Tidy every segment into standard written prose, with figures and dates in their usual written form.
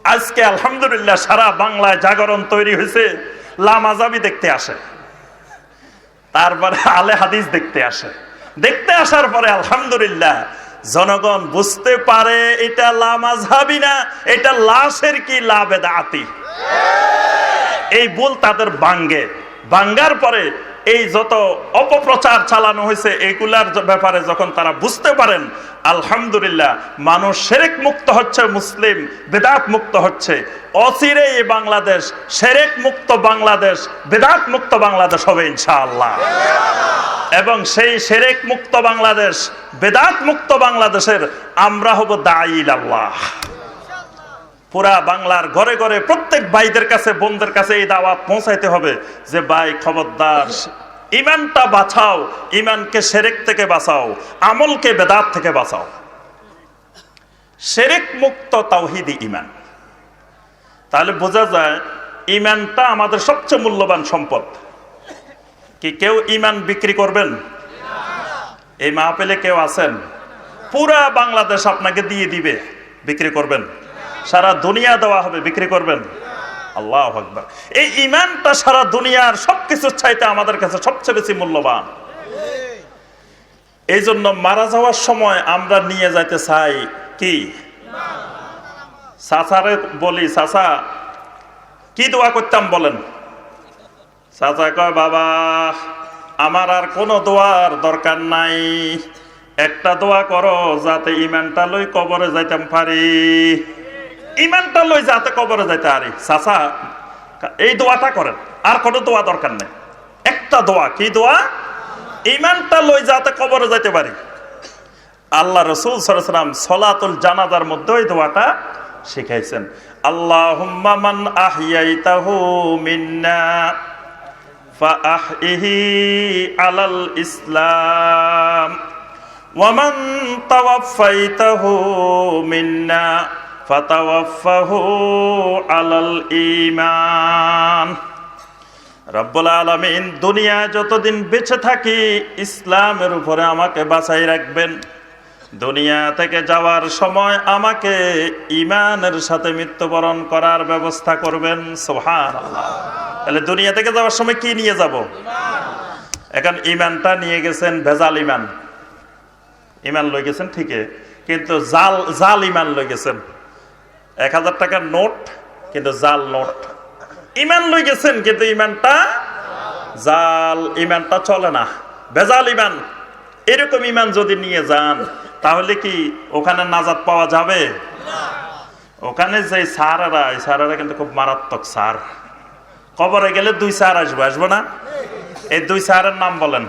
আজকে আলহামদুলিল্লাহ সারা বাংলায় জাগরণ তৈরি হয়েছে, লামাজাবি দেখতে আসে, তারপরে আলে হাদিস দেখতে আসে। দেখতে আসার পরে আলহামদুলিল্লাহ জনগণ বুঝতে পারে এটা লামাজহাবি না, এটা লাশের কি লাবেদাতি। এই ভুল তাদের ভাঙ্গার পরে এই যত অপপ্রচার চালানো হয়েছে এগুলার ব্যাপারে যখন তারা বুঝতে পারেন, আলহামদুলিল্লাহ মানুষ শিরক মুক্ত হচ্ছে, মুসলিম বিদআত মুক্ত হচ্ছে। অচিরেই এই বাংলাদেশ শিরক মুক্ত বাংলাদেশ, বিদআত মুক্ত বাংলাদেশ হবে ইনশাআল্লাহ। এবং সেই শিরক মুক্ত বাংলাদেশ, বিদআত মুক্ত বাংলাদেশের আমরা হব দাঈ ইলাল্লাহ। পুরা বাংলার ঘরে ঘরে প্রত্যেক ভাইদের কাছে, বোনদের কাছে এই দাওয়াত পৌঁছাইতে হবে যে ভাই খবরদার, ইমানটা বাঁচাও, ইমানকে শিরক থেকে বাঁচাও, আমলকে বেদাত থেকে বাঁচাও। শিরক মুক্ত তাওহীদি ইমান। তাহলে বোঝা যায় ইমানটা আমাদের সবচেয়ে মূল্যবান সম্পদ। কি কেউ ইমান বিক্রি করবেন? এই মাহফিলে কেউ আছেন? পুরা বাংলাদেশ আপনাকে দিয়ে দিবে, বিক্রি করবেন? সারা দুনিয়া দেওয়া হবে, বিক্রি করবেন? আল্লাহু আকবার। এই ঈমানটা সারা দুনিয়ার সবকিছুর চাইতে আমাদের কাছে সবচেয়ে বেশি মূল্যবান। এই জন্য মারা যাওয়ার সময় আমরা নিয়ে যাইতে চাই কি? চাচারে বলি, চাচা কি দোয়া করতাম বলেন? চাচা কয়, বাবা আমার আর কোনো দোয়ার দরকার নাই, একটা দোয়া করো যাতে ঈমানটা লই কবরে যাইতাম পারি, ঈমানটা লই যাতে কবরে যাইতে পারি। চাচা এই দোয়াটা করেন, আর কোনো দোয়া দরকার নেই, একটা দোয়া। কি দোয়া? ঈমানটা লই যাতে কবরে যাইতে পারি। আল্লাহ রাসূল সাল্লাল্লাহু আলাইহি ওয়াসাল্লাম সালাতুল জানাজার মধ্যে এই দোয়াটা শিখাইছেন। আল্লাহুম্মা মান আহইয়াইতাহু মিন্না ফাআহইহি আলাল ইসলাম ওয়া মান তাওয়াফাইতাহু মিন্না ফাতাওয়াফাহু আলাল ঈমান। রব্বুল আলামিন দুনিয়ায় যতদিন বেঁচে থাকি ইসলামের উপরে আমাকে বাঁচাই রাখবেন, দুনিয়া থেকে যাওয়ার সময় আমাকে ঈমানের সাথে মৃত্যুবরণ করার ব্যবস্থা করবেন। সুবহানাল্লাহ। তাহলে দুনিয়া থেকে যাওয়ার সময় কি নিয়ে যাব? এখন ঈমানটা নিয়ে গেছেন ভেজাল ঈমান। ঈমান লই গেছেন ঠিকই, কিন্তু জাল ঈমান লই গেছেন। 1000 টাকার নোট কিন্তু জাল নোট। ঈমান লই গেছেন কিন্তু ঈমানটা জাল, ঈমানটা চলে না, ভেজাল ঈমান। এরকম ঈমান যদি নিয়ে যান তাহলে কি ওখানে নাজাত পাওয়া যাবে? ওখানে যে স্যারেরা, এই স্যারেরা কিন্তু খুব মারাত্মক স্যার। কবরে গেলে 2 স্যার আসবে, আসবো না? এই 2 স্যারের নাম বলেন।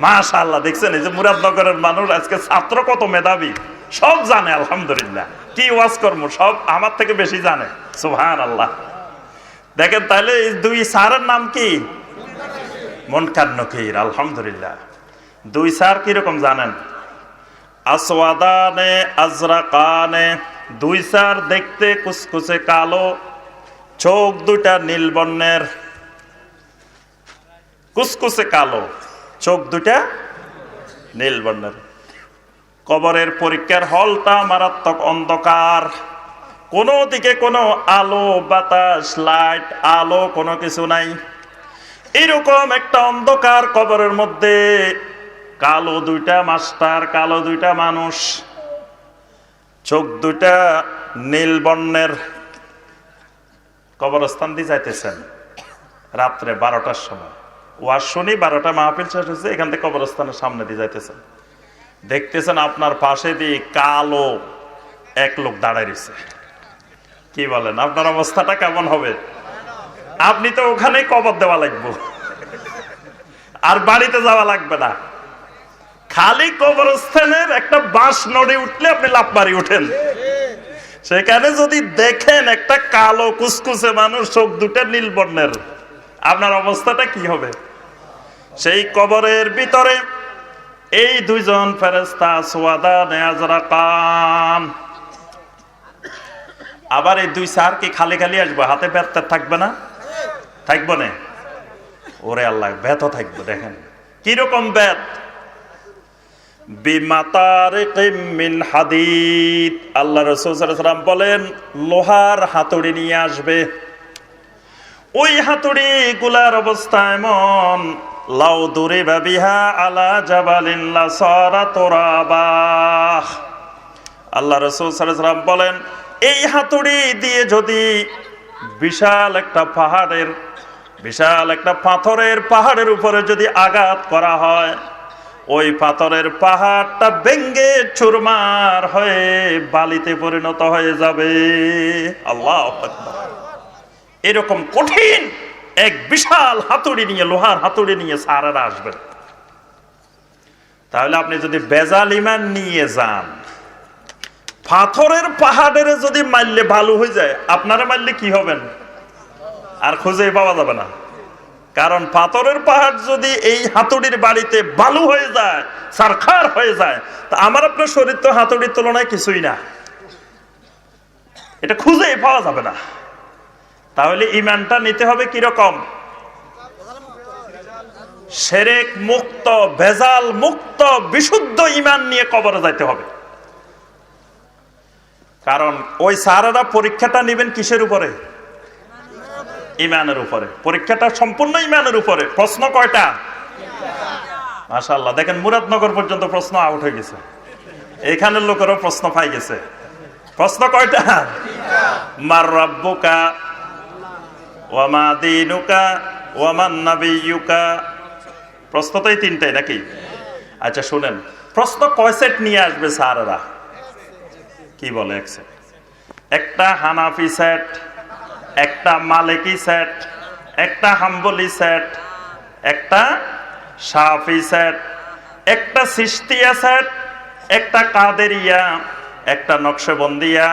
মাশাআল্লাহ, দেখছেন এই যে মুরাদনগরের মানুষ আজকে ছাত্র কত মেধাবী, সব জানে আলহামদুলিল্লাহ। কি ওয়াজ কর্ম সব আমার থেকে বেশি জানে। সুবহানাল্লাহ। দেখেন তাহলে এই 2 স্যারের নাম কি? মুনকার নকির। আলহামদুলিল্লাহ। 2 স্যার কিরকম জানেন? আসওয়াদানে আজরাকানে। 2 স্যার দেখতে কুচকুচে কালো, চোখ 2টা নীল বর্ণের, কুচকুচে কালো, চোখ 2টা নীল বর্ণের। কবরের পরীক্ষার হলটা মারাত্মক অন্ধকার, কোনো দিকে কোনো আলো বাতাস লাইট আলো কোনো কিছু নাই। এরকম একটা অন্ধকার কবরের মধ্যে কালো 2টা মাস্টার, কালো 2টা মানুষ, চোখ 2টা নীল বর্ণের কবরস্থান দিয়ে যাইতেছেন রাত্রে 12টার সময়। ওয়াজ শুনি 12টা মাহফিল শেষ হয়েছে, এখান থেকে কবরস্থানের সামনে দিয়ে যাইতেছেন। দেখতেছেন আপনার পাশে দিয়ে কালো এক লোক দাঁড়ায় রয়েছে। কি বলেন, আপনার অবস্থাটা কেমন হবে? আপনি তো ওখানেই কবর দেওয়া লাগবে, আর বাড়িতে যাওয়া লাগবে না। খালি কবরস্থানের একটা বাঁশ নড়ে উঠলে আপনি লাফ মারি উঠেন। সেখানে যদি দেখেন একটা কালো কুচকুচে মানুষ, চোখ 2টা নীল বর্ণের, আপনার অবস্থাটা কি হবে? সেই কবরের ভিতরে এই 2 জন ফেরেশতা আসওয়াদানে আজরাকান। আবার এই 2 স্যার কি খালি খালি আসবে? হাতে ব্যাত থাকবে না? থাকবে না? ওরে আল্লাহ, ব্যাতও থাকবে। দেখেন কিরকম ব্যাত। বিমাতারিকিম মিন হাদিদ। আল্লাহ রাসূল সাল্লাল্লাহু আলাইহি ওয়াসাল্লাম বলেন, লোহার হাতুড়ি নিয়ে আসবে। ওই হাতুড়ি গুলার অবস্থা এমন, লাউ দুরিবা বিহা আলা জাবালিন লাসারা তুরাবা। আল্লাহ রাসূল সাল্লাল্লাহু আলাইহি ওয়াসাল্লাম বলেন, এই হাতুড়ি দিয়ে যদি বিশাল একটা পাথরের পাহাড়ের উপরে যদি আঘাত করা হয়, ওই পাথরের পাহাড়টা ভেঙ্গে চুরমার হয়ে বালিতে পরিণত হয়ে যাবে। আল্লাহু আকবার। এরকম কঠিন এক বিশাল হাতুড়ি নিয়ে, লোহার হাতুড়ি নিয়ে সাহারারা আসবেন। তাহলে আপনি যদি বেজাল ঈমান নিয়ে যান, পাথরের পাহাড়ের যদি মারলে ভালো হয়ে যায়, আপনারা মারলে কি হবেন আর খুঁজে পাওয়া যাবে না। কারণ পাথরের পাহাড় যদি এই হাতুড়ির বাড়িতে বালু হয়ে যায়, সারখার হয়ে যায়, তা আমার আপনার শরীর তো হাতুড়ির তুলনায় কিছুই না, এটা খুঁজে পাওয়া যাবে না। তাহলে ঈমানটা নিতে হবে কিরকম? শিরক মুক্ত, ভেজাল মুক্ত, বিশুদ্ধ ঈমান নিয়ে কবরে যাইতে হবে। কারণ ওই সাহারারা পরীক্ষাটা নেবেন কিসের উপরে? ঈমানের উপরে। পরীক্ষাটা সম্পূর্ণ ঈমানের উপরে। প্রশ্ন কয়টা? মাশাআল্লাহ, দেখেন মুরাদনগর পর্যন্ত প্রশ্ন আউট হয়ে গেছে, এখানের লোকেরও প্রশ্ন পাই গেছে। প্রশ্ন কয়টা? মার রাব্বুকা ওয়া মা দীনুকা ওয়া মান নাবিয়্যুকা। প্রশ্ন তো এই তিনটাই নাকি? আচ্ছা শুনেন, প্রশ্ন কয় সেট নিয়ে আসবে স্যারেরা? কি বলে? এক সেট। একটা হানাফি সেট, একটা মালিকি সেট, একটা হাম্বলি সেট, একটা শাফি সেট, একটা সিস্তিয়া সেট, একটা কাদেরিয়া, একটা নকশবন্দিয়া,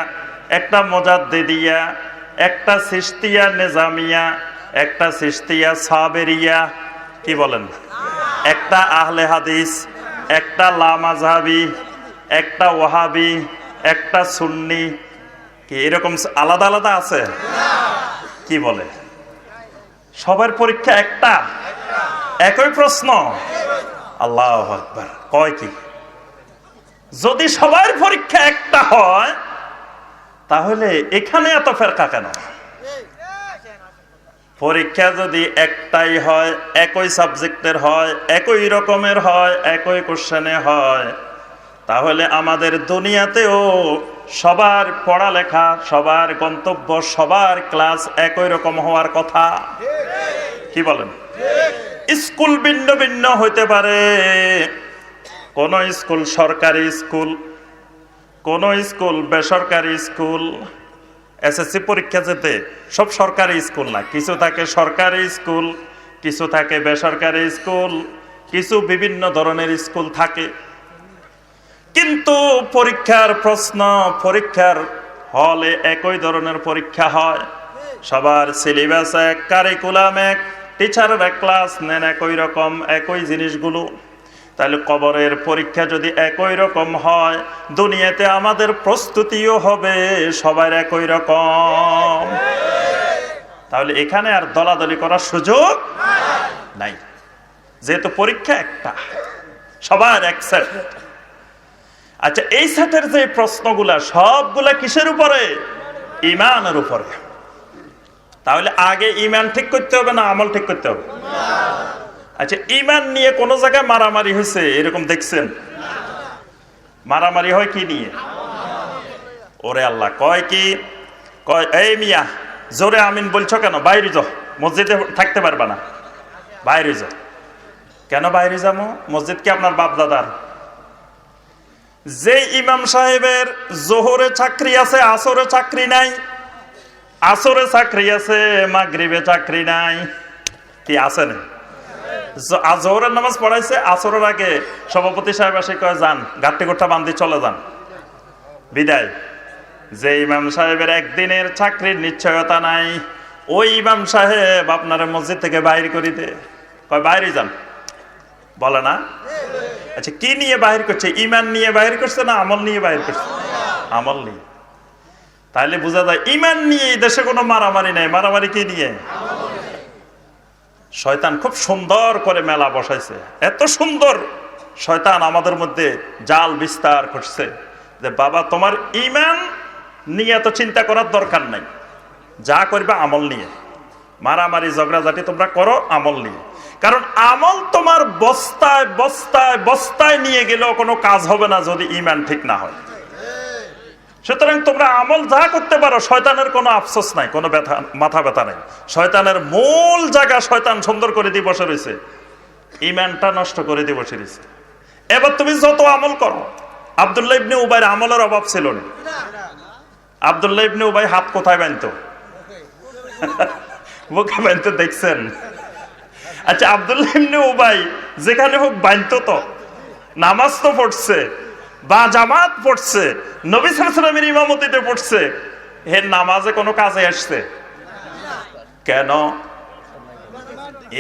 একটা মুজাদ্দিদিয়া, একটা সিস্তিয়া নিজামিয়া, একটা সিস্তিয়া সাবেরিয়া। কি বলেন? একটা আহলে হাদিস, একটা লামাযহাবি, একটা ওয়াহাবি, একটা সুন্নি। কি এরকম আলাদা আলাদা আছে? কি বলে? সবার পরীক্ষা একটা, একই প্রশ্ন। আল্লাহু আকবার। কয় কি? যদি সবার পরীক্ষা একটা হয়, তাহলে এখানে এত ফেরকা কেন? পরীক্ষা যদি একটাই হয়, একই সাবজেক্টের হয়, একই রকমের হয়, একই কোশ্চেনে হয়, তাহলে আমাদের দুনিয়াতেও সবার পড়ালেখা, সবার গন্তব্য, সবার ক্লাস একই রকম হওয়ার কথা। কি বলেন? স্কুল ভিন্ন ভিন্ন হইতে পারে। কোন স্কুল সরকারি স্কুল, কোন স্কুল বেসরকারি স্কুল। এসএসসি পরীক্ষা যেতে সব সরকারি স্কুল না, কিছু থাকে সরকারি স্কুল, কিছু থাকে বেসরকারি স্কুল, কিছু বিভিন্ন ধরনের স্কুল থাকে। কিন্তু পরীক্ষার প্রশ্ন, পরীক্ষার হলে একই ধরনের পরীক্ষা হয়। সবার সিলেবাস এক, কারিকুলাম এক, টিচাররা ক্লাস নেন একই রকম, একই জিনিসগুলো। তাহলে কবরের পরীক্ষা যদি একই রকম হয়, দুনিয়াতে আমাদের প্রস্তুতিও হবে সবার একই রকম। তাহলে এখানে আর দলাদলি করার সুযোগ নাই, যেহেতু পরীক্ষা একটা, সবার এক সেট। আচ্ছা, এই সেটের যে প্রশ্নগুলা, সবগুলা কিসের উপরে? ঈমানের উপরে। তাহলে আগে ঈমান ঠিক করতে হবে না আমল ঠিক করতে হবে? আচ্ছা, ঈমান নিয়ে কোন জায়গায় মারামারি হয়েছে এরকম দেখছেন? মারামারি হয় কি নিয়ে? ওরে আল্লাহ, কয় কি? কয় এই মিয়া, জোরে আমিন বলছো কেন? বাইরে যাও, মসজিদে থাকতে পারবা না, বাইরে যাও। কেন বাইরে যাবো? মসজিদ কি আপনার বাপ দাদার? যে ইমাম সাহেবের জোহরে চাকরি আছে, আসরে চাকরি নাই, আসরে চাকরি আছে, মাগরিবে চাকরি নাই, কি আছে না? জোহরের নামাজ পড়াইছে, আসরের আগে সভাপতি সাহেব এসে কয় যান, গাট্টি গোট্টা বান্ধি চলে যান, বিদায়। যে ইমাম সাহেবের একদিনের চাকরির নিশ্চয়তা নাই, ওই ইমাম সাহেব আপনার মসজিদ থেকে বাইর করে দে, কয় বাইরে যান, বলে না? আচ্ছা, কি নিয়ে বাহির করছে? ঈমান নিয়ে বাহির করছে না আমল নিয়ে বাহির করছে? আমল নিয়ে। তাহলে বোঝা যায় ঈমান নিয়ে এই দেশে কোনো মারামারি নাই। মারামারি কি নিয়ে? শয়তান খুব সুন্দর করে মেলা বসাইছে, এত সুন্দর শয়তান আমাদের মধ্যে জাল বিস্তার করছে যে বাবা তোমার ঈমান নিয়ে এত চিন্তা করার দরকার নাই, যা করবে আমল নিয়ে, মারামারি ঝগড়াঝাটি তোমরা করো আমল নিয়ে। কারণ আমল তোমার বস্তায় বস্তায় বস্তায় নিয়ে গেলেও কোনো কাজ হবে না যদি ঈমান ঠিক না হয়। সুতরাং তোমরা আমল যা করতে পারো, শয়তানের কোনো আফসোস নাই, কোনো মাথা ব্যথা নাই। শয়তানের মূল জায়গা শয়তান সুন্দর করে দিয়ে বসে রয়েছে, ঈমানটা নষ্ট করে দিয়ে বসে রয়েছে। এবার তুমি যত আমল করো, আব্দুল্লাহ ইবনে উবাইর আমলের অভাব ছিল না। আব্দুল্লাহ ইবনে উবাই হাত কোথায় বাঁধতো? বুকে বাঁধতে দেখছেন? আচ্ছা, আব্দুল্লাহ ইবনে উবাই যেখানে হোক বাঁধতো তো, নামাজ তো পড়ছে বা জামাত পড়ছে, নবী সাল্লাল্লাহু আলাইহি ওয়াসাল্লামের ইমামতিতে পড়ছে, এর নামাজে কোনো কাজে আসছে? কেন?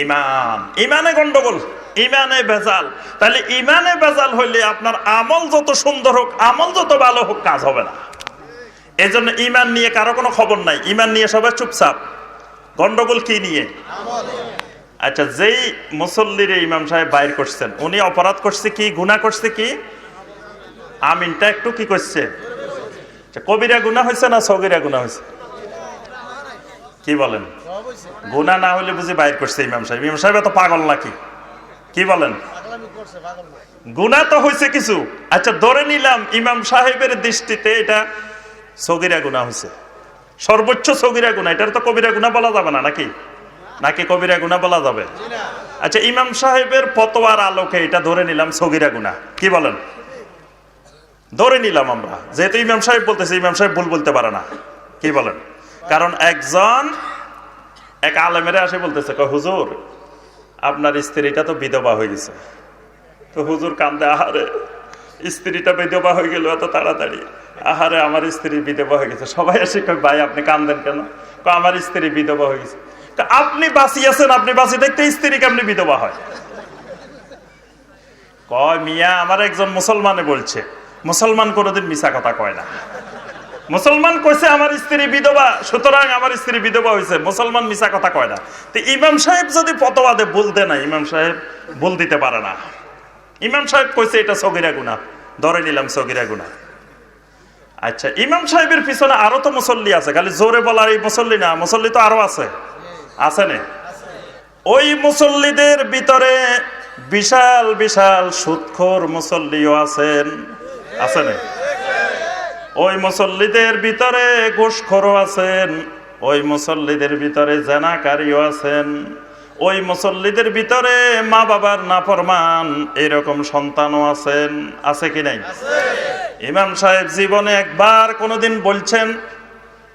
ঈমান, ঈমানে গন্ডগোল, ঈমানে ভেজাল। তাহলে ঈমানে ভেজাল হইলে আপনার আমল যত সুন্দর হোক, আমল যত ভালো হোক, কাজ হবে না। এই জন্য ঈমান নিয়ে কারো কোনো খবর নাই, ঈমান নিয়ে সবাই চুপচাপ। গন্ডগোল কি নিয়ে? আচ্ছা, যেই মুসল্লিরে ইমাম সাহেব বাইর করছেন, উনি অপরাধ করছে কি, গুনাহ করছে কি? আমিনটা একটু কি করছে? কবিরা গুনাহ হয়েছে না সগীরা গুনাহ হয়েছে? কি বলেন? গুনাহ না হলে বুঝি বাইর করছে ইমাম সাহেব? ইমাম সাহেব এত পাগল নাকি? কি বলেন? গুনাহ তো হয়েছে কিছু। আচ্ছা, ধরে নিলাম ইমাম সাহেবের দৃষ্টিতে এটা সগীরা গুনাহ হয়েছে, সর্বোচ্চ সগীরা গুনাহ। এটার তো কবিরা গুনাহ বলা যাবে না নাকি? নাকি কবিরা গুনাহ বলা যাবে? আচ্ছা, ইমাম সাহেবের ফতোয়ার আলোকে এটা ধরে নিলাম সগীরা গুনাহ। কি বলেন? ধরে নিলাম আমরা, যেহেতু ইমাম সাহেব বলতেছে, ইমাম সাহেব ভুল বলতে পারে না। কি বলেন? কারণ এক আলেমের আসে বলতেছে, হুজুর আপনার স্ত্রীটা তো বিধবা হয়ে গেছে। তো হুজুর কান্দে, আহারে স্ত্রীটা বিধবা হয়ে গেল এত তাড়াতাড়ি, আহারে আমার স্ত্রী বিধবা হয়ে গেছে। সবাই এসে কয়, ভাই আপনি কান্দেন কেন? আমার স্ত্রী বিধবা হয়ে গেছে। আপনি বাঁচি আছেন, আপনি বাঁচি দেখতে স্ত্রী কেমনি বিধবা হয়? কয়, মিয়া আমার একজন মুসলমানে বলছে। মুসলমান কোনোদিন মিছা কথা কয় না। মুসলমান কইছে আমার স্ত্রী বিধবা, সুতরাং আমার স্ত্রী বিধবা হয়েছে। মুসলমান মিছা কথা কয় না। তো ইমাম সাহেব যদি ফতোয়া দেয়, বলতে না, ইমাম সাহেব ভুল দিতে পারে না। ইমাম সাহেব কইছে এটা সগীরা গুনাহ, ধরে নিলাম সগীরা গুনাহ। আচ্ছা, ইমাম সাহেবের পিছনে আরো তো মুসল্লি আছে, খালি জোরে বলার এই মুসল্লি না, মুসল্লি তো আরো আছে, আছে না? ওই মুসল্লিদের ভিতরে বিশাল বিশাল সুদখোর মুসল্লিও আছেন, আছে না? ওই মুসল্লিদের ভিতরে ঘুষখোরও আছেন, ওই মুসল্লিদের ভিতরে জেনাকারীও আছেন, ওই মুসল্লিদের ভিতরে মা বাবার নাফরমান এরকম সন্তানও আছেন, আছে কি নাই? ইমাম সাহেব জীবনে একবার কোনোদিন বলছেন,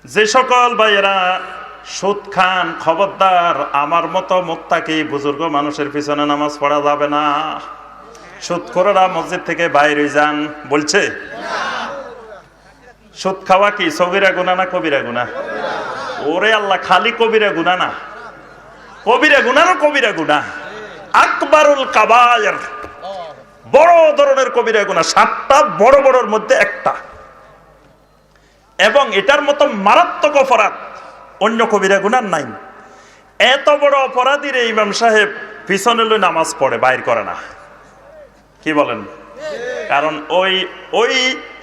যে সকল ভাইয়েরা সুদ খান, খবরদার আমার মতো মুত্তাকি বুজুর্গ মানুষের পিছনে নামাজ পড়া যাবে না, সুদখোররা মসজিদ থেকে বাইরে যান। বলছে সুদ খাওয়া কি সগীরা গুনাহ না কবিরা গুনাহ? ওরে আল্লাহ, খালি কবিরা গুনাহ না, কবিরা গুনাহ না, কবিরা গুনাহ, আকবারুল কাবায়ের, বড় ধরনের কবিরা গুনাহ, 7টা বড় বড়র মধ্যে একটা। এবং এটার মতো মারাত্মক অপরাধ অন্য কবিরা গুনাহ নাই। এত বড় অপরাধীর ইমাম সাহেব পিছনে লই নামাজ পড়ে, বাইর করে না। কি বলেন? কারণ ওই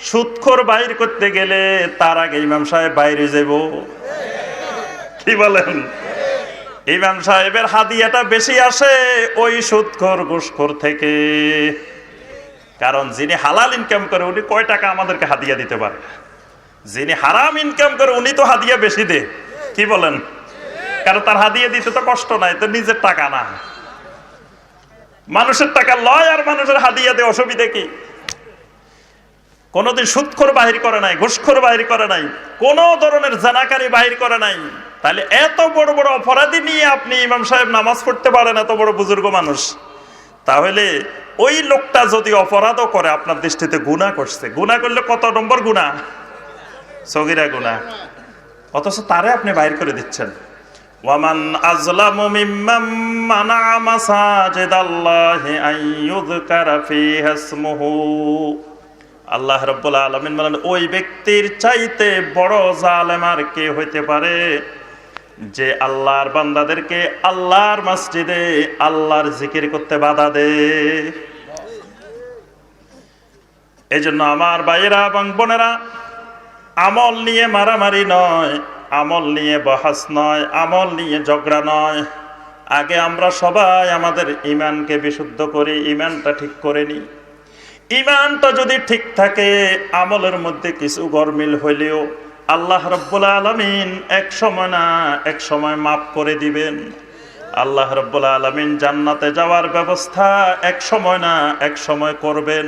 সুদখোর বাইর করতে গেলে তার আগে ইমাম সাহেব বাইরে যাব। কি বলেন? ইমাম সাহেবের হাদিয়াটা বেশি আসে ওই সুদখোর ঘুষখোর থেকে। কারণ যিনি হালাল ইনকাম করে উনি কয় টাকা আমাদেরকে হাদিয়া দিতে পারে, যিনি হারাম ইনকাম করে উনি তো হাদিয়া বেশি দেয়। কি বলেন? কারণ তার হাদিয়া দিতে তো কষ্ট নাই, তো নিজের টাকা না, মানুষের টাকা লয় আর মানুষের হাদিয়া দেয়, অসুবিধা কি? কোনদিন সুদখোর বাহির করে নাই, ঘুষখোর বাহির করে নাই, কোন ধরনের জানাকারী বাহির করে নাই। তাহলে এত বড় বড় অপরাধী নিয়ে আপনি ইমাম সাহেব নামাজ পড়তে পারেন, এত বড় বুজুর্গ মানুষ। তাহলে ওই লোকটা যদি অপরাধও করে আপনার দৃষ্টিতে গুনাহ করছে, গুনাহ করলে কত নম্বর গুনাহ? সগীরা গুনাহ। অথচ তারে আপনি বাহির করে দিচ্ছেন। ওয়ামান আযলামু মিম্মান মানা মাসাজিদাল্লাহি আন ইউযকারা ফীহা ইসমুহু। আল্লাহ রাব্বুল আলামিন বলেন, ওই ব্যক্তির চাইতে বড় জালেম আর কে হইতে পারে যে আল্লাহর বান্দাদেরকে আল্লাহর মসজিদে আল্লাহর জিকির করতে বাধা দেয়। এই জন্য আমার ভাইয়েরা এবং বোনেরা, আমল নিয়ে মারামারি নয়, আমল নিয়ে বহাস নয়, আমল নিয়ে ঝগড়া নয়। আগে আমরা সবাই আমাদের ঈমানকে বিশুদ্ধ করি, ঈমানটা ঠিক করে নিই। ঈমানটা যদি ঠিক থাকে, আমলের মধ্যে কিছু গরমিল হইলেও আল্লাহ রাব্বুল আলামিন এক সময় না এক সময় মাফ করে দিবেন। আল্লাহ রাব্বুল আলামিন জান্নাতে যাওয়ার ব্যবস্থা এক সময় না এক সময় করবেন।